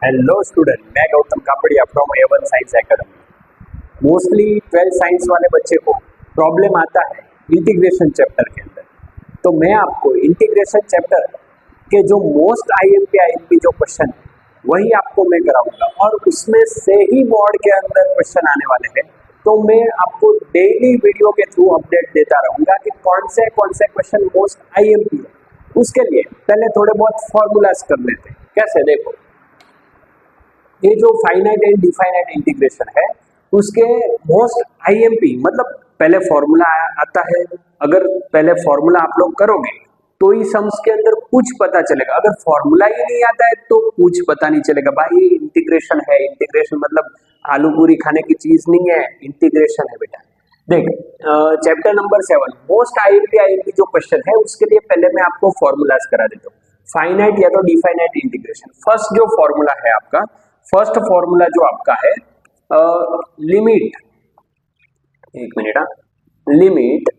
Hello student, मैं Gautam Kapadia from A1 science academy. Mostly 12th science वाले बच्चे को प्रॉब्लम आता है इंटीग्रेशन चैप्टर के अंदर। तो मैं आपको इंटीग्रेशन चैप्टर के जो मोस्ट आईएमपी जो क्वेश्चन है वही आपको मैं कराऊंगा और उसमें से ही बोर्ड के अंदर क्वेश्चन आने वाले हैं। तो मैं आपको डेली वीडियो के थ्रू अपडेट देता रहूंगा कि कौन से क्वेश्चन मोस्ट आईएमपी है। उसके लिए पहले थोड़े बहुत फॉर्मूलाज कर लेते हैं। कैसे, देखो, ये जो फाइनाइट एंड डिफाइनाइट इंटीग्रेशन है उसके मोस्ट आईएमपी मतलब पहले फॉर्मूला आता है। अगर पहले फॉर्मूला आप लोग करोगे तो ही सम्स के अंदर कुछ पता चलेगा। अगर फॉर्मूला ही नहीं आता है तो कुछ पता नहीं चलेगा। भाई इंटीग्रेशन है, इंटीग्रेशन मतलब आलू पूरी खाने की चीज नहीं है, इंटीग्रेशन है बेटा। देख, चैप्टर नंबर 7 मोस्ट आईएमपी जो क्वेश्चन है उसके लिए पहले मैं आपको फॉर्मूलाज करा देता हूँ। फाइनाइट या तो डिफाइनाइट इंटीग्रेशन, फर्स्ट जो फॉर्मूला है आपका, फर्स्ट फॉर्मूला जो आपका है लिमिट, एक minute, limit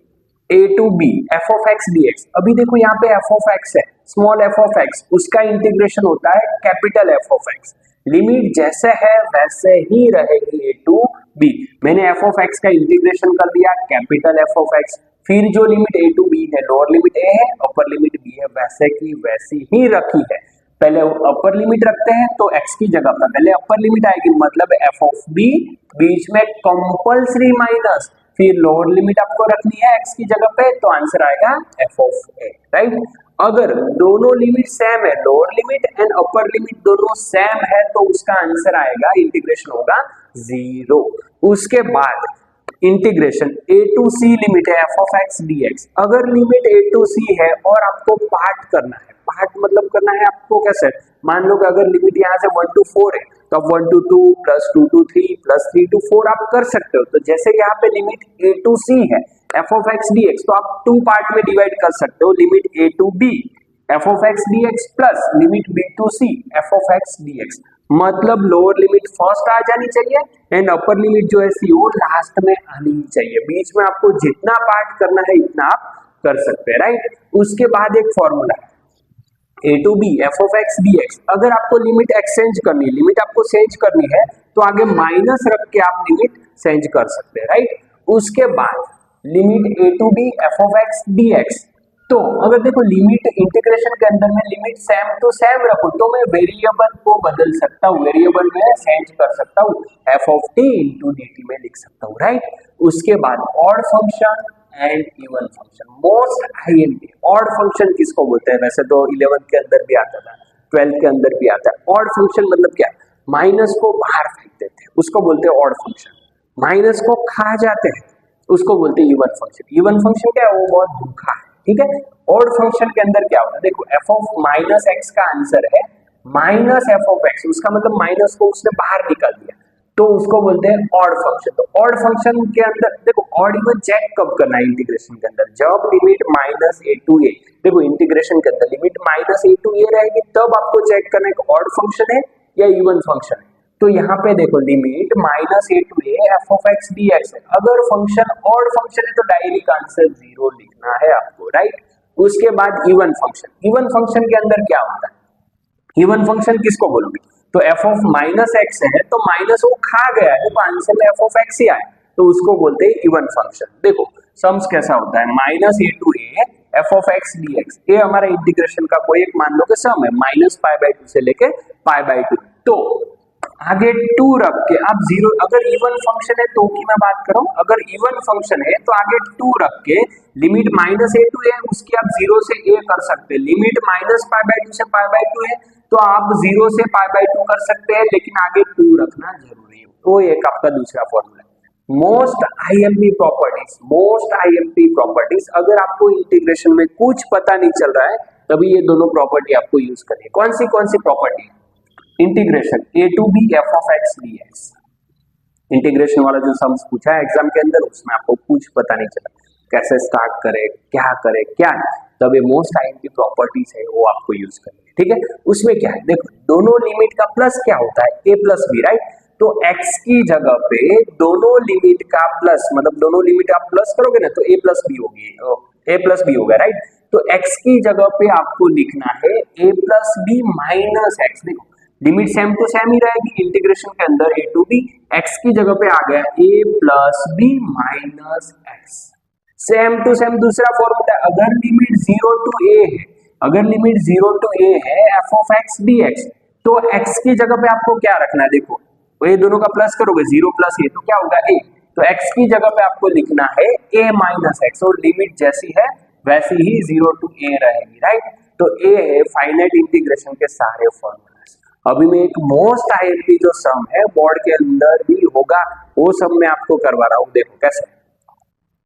a to b f of x dx। अभी देखो यहाँ पे f of x है, स्मॉल f of x, उसका इंटीग्रेशन होता है capital f of x। Limit जैसे है वैसे ही रहेगी a टू b। मैंने f of x का इंटीग्रेशन कर दिया कैपिटल f of x, फिर जो लिमिट a टू b है, लोअर लिमिट a है, अपर लिमिट b है, वैसे की वैसी ही रखी है। पहले अपर लिमिट रखते हैं तो x की जगह पर पहले अपर लिमिट आएगी, मतलब f ऑफ b, बीच में कंपल्सरी माइनस, फिर लोअर लिमिट आपको रखनी है x की जगह पे, तो आंसर आएगा f ऑफ a, राइट। अगर दोनों लिमिट सेम है, lower limit and upper limit दोनों सेम है, तो उसका आंसर आएगा, इंटीग्रेशन होगा 0। उसके बाद integration a to c limit है f ऑफ x dx। अगर लिमिट a टू c है और आपको पार्ट करना है, पार्ट मतलब करना है आपको कैसे, मान लो कि अगर लिमिट यहाँ से 1 टू 4 है तो आप 1 to 2 plus 2 to 3 plus 3 to 4 आप कर सकते हो। तो जैसे यहाँ पे लिमिट a टू c है f ऑफ x dx, तो आप 2 पार्ट में डिवाइड कर सकते हो, limit a to b f of x dx plus limit b to c f of x dx। मतलब लोअर लिमिट फर्स्ट आ जानी चाहिए एंड अपर लिमिट जो है सी वो लास्ट में आनी चाहिए। बीच में आपको जितना पार्ट करना है इतना आप कर सकते हैं, राइट। उसके बाद एक फॉर्मूला है a to b f of x dx। अगर आपको लिमिट एक्सचेंज करनी है, लिमिट आपको चेंज करनी है, तो आगे माइनस रख के आप लिमिट चेंज कर सकते हैं, राइट। उसके बाद limit a to b f of x dx। तो अगर देखो लिमिट इंटीग्रेशन के अंदर में लिमिट सेम टू सेम रखो तो मैं वेरिएबल को बदल सकता हूँ, वेरिएबल में चेंज कर सकता हूँ, f of t into dt में लिख सकता हूँ, राइट। उसके बाद odd function and even function, most IMP. Odd function किसको बोलते हैं, वैसे तो 11th के अंदर भी आता था, 12th के अंदर भी आता है। ऑड फंक्शन मतलब क्या, माइनस को बाहर फेंक देते हैं उसको बोलते हैं ऑड फंक्शन। माइनस को खा जाते हैं उसको बोलते हैं इवन फंक्शन। इवन फंक्शन क्या है, वो बहुत भूखा है, ठीक है। ऑड फंक्शन के अंदर क्या होता है, देखो f ऑफ माइनस एक्स का आंसर है माइनस f ऑफ x, उसका मतलब माइनस को उसने बाहर निकाल दिया, तो उसको बोलते हैं ऑड फंक्शन। तो ऑड फंक्शन के अंदर देखो ऑड इवन चेक कब करना है इंटीग्रेशन के अंदर, जब limit minus a to a, देखो इंटीग्रेशन के अंदर limit minus a to a रहेगी तब आपको चेक करना है कि ऑड फंक्शन है या इवन फंक्शन है। तो यहाँ पे देखो limit minus a to a f of x dx है। अगर फंक्शन ऑड फंक्शन है तो डायरेक्ट आंसर 0 लिखना है आपको, राइट। उसके बाद इवन फंक्शन, इवन फंक्शन के अंदर क्या होता है, इवन फंक्शन किसको बोलोगे, तो f ऑफ माइनस एक्स है तो माइनस वो खा गया है तो आंसर में f ऑफ x ही आए, तो उसको बोलते हैं इवन फंक्शन। देखो सम्स कैसा होता है, minus a to a f of x dx, ये हमारा इंटीग्रेशन का कोई एक मान लो कि सम है, माइनस पाई बाई 2 से लेके पाई बाई 2। तो आगे 2 रख के आप 0, अगर इवन फंक्शन है तो की मैं बात करूं, अगर इवन फंक्शन है तो आगे 2 रख के limit minus a to a उसकी आप 0 से a कर सकते हैं। लिमिट माइनस पाई बाई 2 से पाई बाई 2 है तो आप 0 से पाई बाई 2 कर सकते हैं, लेकिन आगे 2 रखना जरूरी है। तो एक आपका दूसरा फॉर्मूला है most IMP properties. Most IMP properties, अगर आपको इंटीग्रेशन में कुछ पता नहीं चल रहा है तभी ये दोनों प्रॉपर्टी आपको यूज करनी है। कौन सी property, integration a to b f of x dx। Integration वाला जो सम्स पूछा है एग्जाम के अंदर उसमें आपको कुछ पता नहीं चला कैसे स्टार्ट करे क्या करे क्या है, तब ये मोस्ट आईएमपी प्रॉपर्टीज है वो आपको यूज करनी है, ठीक है। उसमें क्या है, देखो दोनों लिमिट का प्लस क्या होता है, a प्लस b, राइट। तो x की जगह पे दोनों लिमिट का प्लस, मतलब दोनों लिमिट आप प्लस करोगे ना तो a प्लस b होगी, a प्लस b होगा, राइट। तो x की जगह पे आपको लिखना है a plus b minus x. देखो लिमिट सेम टू सेम ही रहेगी इंटीग्रेशन के अंदर, ए टू बी, एक्स की जगह पे आ गया a plus b minus x, same to same दूसरा फॉर्मूला। अगर लिमिट 0 टू ए है, अगर लिमिट 0 टू ए है f of x d x, तो एक्स की जगह पे आपको क्या रखना है, देखो तो ये दोनों का प्लस करोगे 0 प्लस ए तो क्या होगा ए, तो एक्स की जगह पे आपको लिखना है ए माइनस एक्स, और लिमिट जैसी है वैसी ही 0 टू ए रहेगी, राइट। तो ए है फाइनाइट इंटीग्रेशन के सारे फॉर्मूले। अभी मैं एक मोस्ट आईएमपी जो सम है बोर्ड के अंदर भी होगा वो सम मैं आपको करवा रहा हूँ, देखो कैसे।